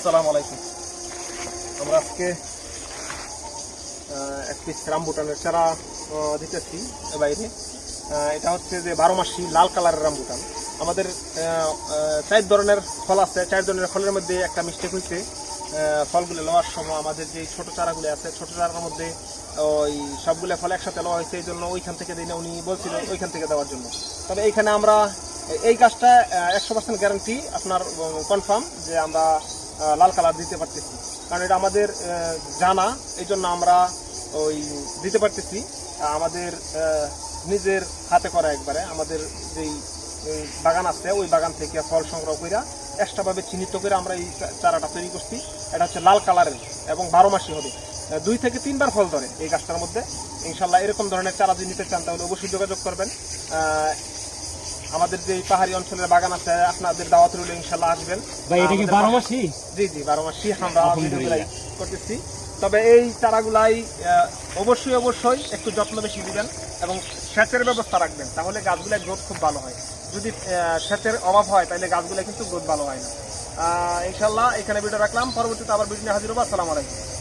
আসসালামু আলাইকুম। আমরা আজকে এক পিস রামবুটানের চারা দিতেছি বাইরে। এটা হচ্ছে যে 12 মাসি লাল কালারের রামবুটান। আমাদের 4 ধরনের ফল আছে। 4 ধরনের ফলের মধ্যে একটা মিস্টেক হয়েছে। ফলগুলো লওয়ার সময় আমাদের যে ছোট চারাগুলো আছে, ছোট চারার মধ্যে ওই সবগুলো ফল একসাথে লওয়া হয়েছে, এই জন্য ওইখান থেকে দিনে উনি বলছিল ওইখান থেকে দেওয়ার জন্য। তবে এইখানে আমরা এই গাছটা 100% গ্যারান্টি আপনার কনফার্ম যে আমরা লাল কালার দিতে পারতেছি, কারণ এটা আমাদের জানা, এই জন্য আমরা ওই দিতে পারতেছি। আমাদের নিজের হাতে করা একবারে আমাদের যেই বাগান আছে ওই বাগান থেকে ফল সংগ্রহ করে এক্সট্রাভাবে চিহ্নিত করে আমরা এই চারাটা তৈরি করছি। এটা হচ্ছে লাল কালারের এবং 12 মাসি হবে। 2 থেকে 3 বার ফল ধরে এই গাছটার মধ্যে। ইনশাল্লাহ এরকম ধরনের চারা যদি নিতে চান তাহলে অবশ্যই যোগাযোগ করবেন। আমাদের যে পাহাড়ি অঞ্চলের বাগান আছে আপনাদের দাওয়াত রইল, ইনশাল্লাহ আসবেন। ভাই এটা কি 12 মাসি? জি 12 মাসি আমরা ভিডিওগুলাই করতেছি। তবে এই চারাগুলাই অবশ্যই একটু যত্ন বেশি দিবেন এবং সেচের ব্যবস্থা রাখবেন, তাহলে গাছগুলোর গ্রোথ খুব ভালো হয়। যদি সেচের অভাব হয় তাহলে গাছগুলো কিন্তু গ্রোথ ভালো হয় না। ইনশাল্লাহ এখানে ভিডিও রাখলাম, পরবর্তীতে আবার ভিডিও নিয়ে হাজির হবো। আসসালামু আলাইকুম।